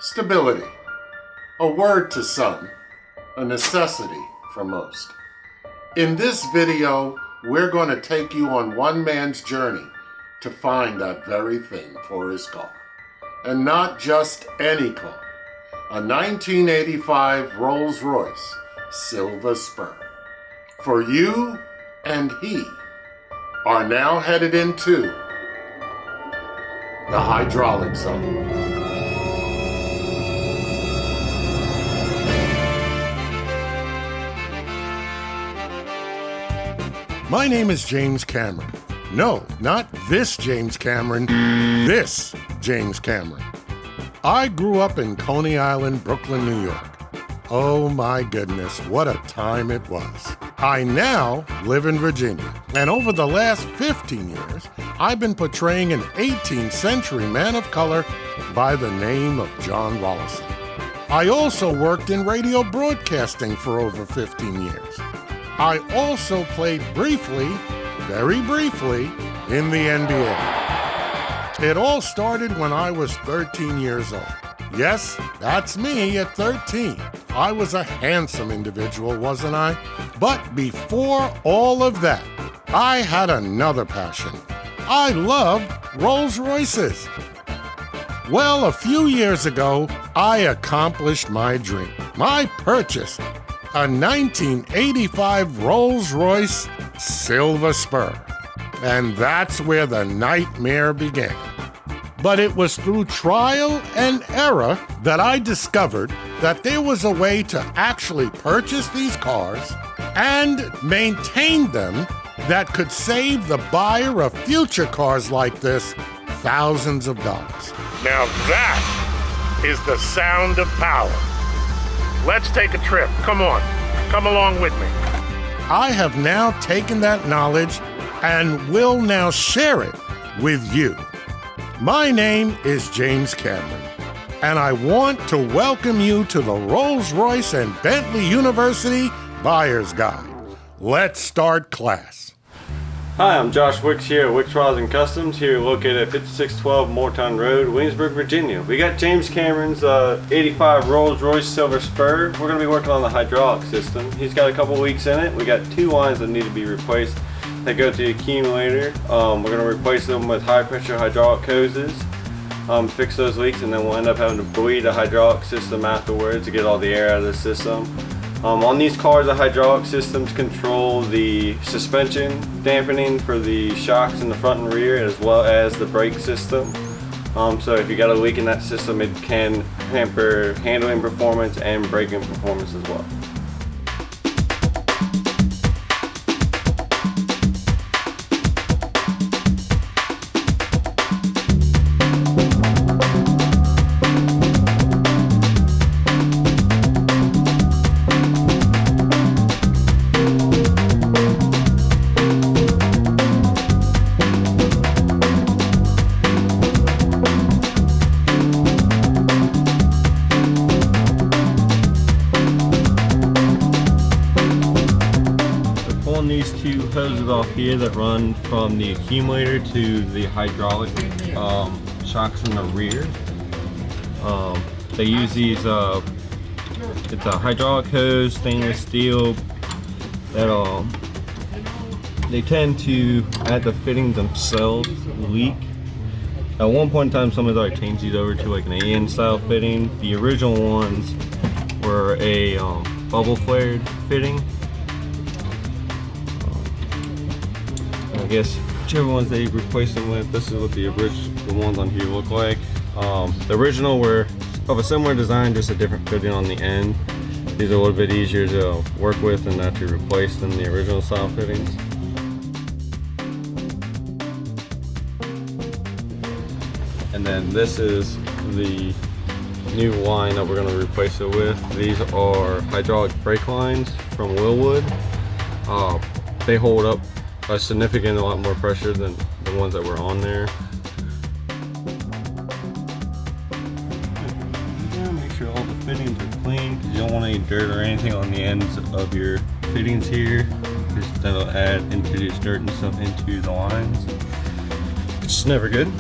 Stability. A word to some, a necessity for most. In this video, we're going to take you on one man's journey to find that very thing for his car. And not just any car. A 1985 Rolls-Royce Silver Spur. For you and he are now headed into the hydraulic zone. My name is James Cameron. No, not this James Cameron, this James Cameron. I grew up in Coney Island, Brooklyn, New York. Oh my goodness, what a time it was. I now live in Virginia, and over the last 15 years, I've been portraying an 18th century man of color by the name of John Rollison. I also worked in radio broadcasting for over 15 years. I also played briefly, very briefly, in the NBA. It all started when I was 13 years old. Yes, that's me at 13. I was a handsome individual, wasn't I? But before all of that, I had another passion. I loved Rolls-Royces. Well, a few years ago, I accomplished my dream. I purchased a 1985 Rolls-Royce Silver Spur. And that's where the nightmare began. But it was through trial and error that I discovered that there was a way to actually purchase these cars and maintain them that could save the buyer of future cars like this thousands of dollars. Now that is the sound of power. Let's take a trip. Come on, come along with me. I have now taken that knowledge and will now share it with you. My name is James Cameron, and I want to welcome you to the Rolls-Royce and Bentley University Buyer's Guide. Let's start class. Hi, I'm Josh Wicks here at Wicks Rods Kustoms, here located at 5612 Moortown Road, Williamsburg, Virginia. We got James Cameron's 85 Rolls-Royce Silver Spur. We're going to be working on the hydraulic system. He's got a couple weeks in it. We got two lines that need to be replaced. They go to the accumulator. We're going to replace them with high pressure hydraulic hoses, fix those leaks, and then we'll end up having to bleed the hydraulic system afterwards to get all the air out of the system. On these cars, the hydraulic systems control the suspension dampening for the shocks in the front and rear, as well as the brake system. So if you got a leak in that system, it can hamper handling performance and braking performance as well. These two hoses off here that run from the accumulator to the hydraulic shocks in the rear. They use these, it's a hydraulic hose, stainless steel, that they tend to, at the fittings themselves, leak. At one point in time, someone's already changed these over to like an AN style fitting. The original ones were a bubble flared fitting. I guess whichever ones they replaced them with, this is what the ones on here look like. The original were of a similar design, just a different fitting on the end. These are a little bit easier to work with and not to replace than the original style fittings. And then this is the new line that we're going to replace it with. These are hydraulic brake lines from Wilwood. They hold up a lot more pressure than the ones that were on there. Make sure all the fittings are clean, because you don't want any dirt or anything on the ends of your fittings here, because that'll introduce dirt and stuff into the lines. It's never good.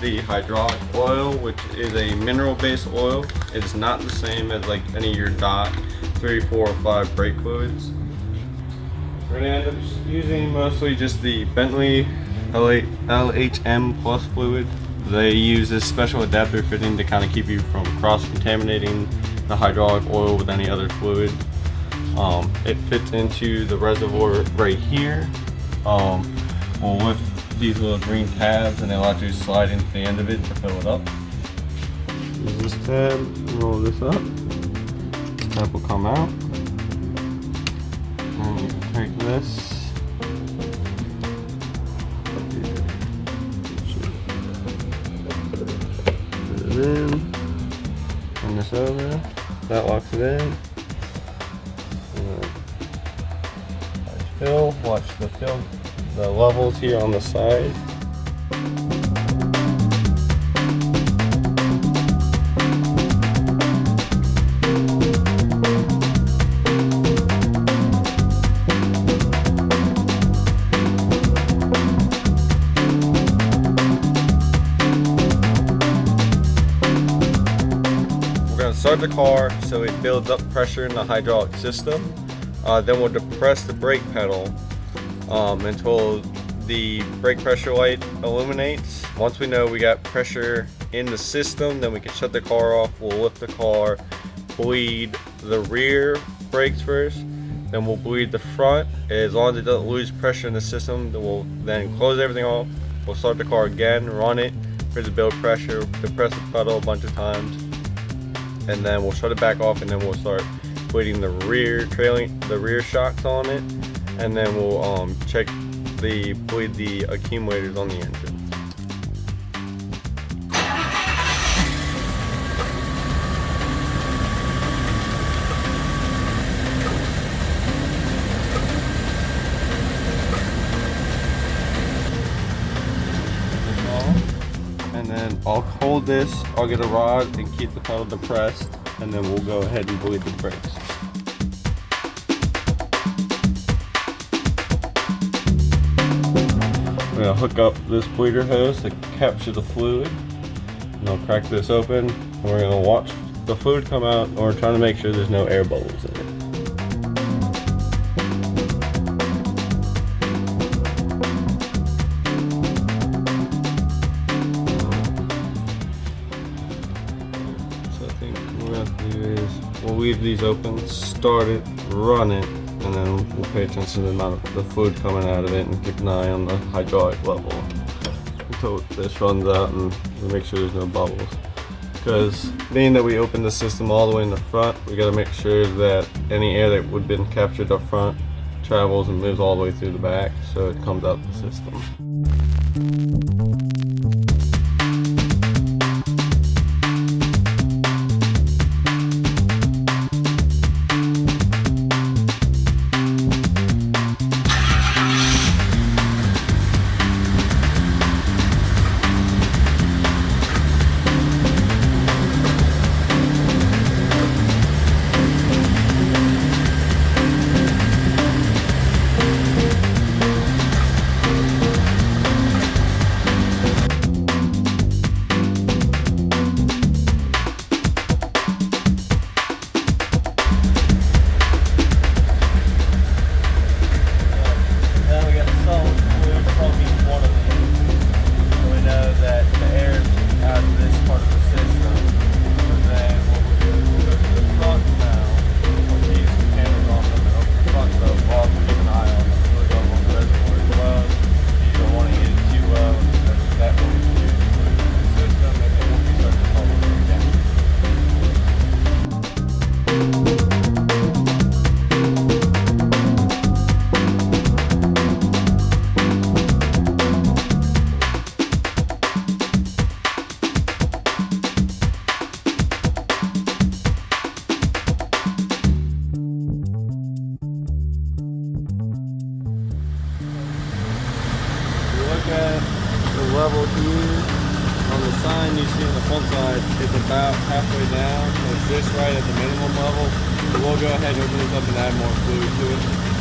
the hydraulic oil, which is a mineral-based oil. It's not the same as like any of your DOT 3, 4, or 5 brake fluids. We're gonna end up using mostly just the Bentley LHM Plus fluid. They use this special adapter fitting to kind of keep you from cross-contaminating the hydraulic oil with any other fluid. It fits into the reservoir right here. We'll lift these little green tabs and they allow you to slide into the end of it to fill it up. Use this tab, roll this up. This tab will come out. And you can take this. Put it in. Turn this over. That locks it in. Watch the levels here on the side. We're going to start the car so it builds up pressure in the hydraulic system. Then we'll depress the brake pedal until the brake pressure light illuminates. Once we know we got pressure in the system, then we can shut the car off. We'll lift the car, bleed the rear brakes first, then we'll bleed the front. As long as it doesn't lose pressure in the system, then we'll close everything off. We'll start the car again, run it for it to build pressure, depress the pedal a bunch of times, and then we'll shut it back off, and then we'll start bleeding the rear shocks on it, and then we'll bleed the accumulators on the engine. And then I'll hold this, I'll get a rod and keep the pedal depressed, and then we'll go ahead and bleed the brakes. We're going to hook up this bleeder hose to capture the fluid. And I'll crack this open, and we're going to watch the fluid come out, and we're trying to make sure there's no air bubbles in it. We'll leave these open, start it, run it, and then we'll pay attention to the amount of the fluid coming out of it and keep an eye on the hydraulic level until this runs out, and we make sure there's no bubbles. Because being that we open the system all the way in the front, we got to make sure that any air that would have been captured up front travels and moves all the way through the back so it comes out the system. level here. On the sign you see on the front side, it's about halfway down, so it's just right at the minimum level. So we'll go ahead and open this up and add more fluid to it.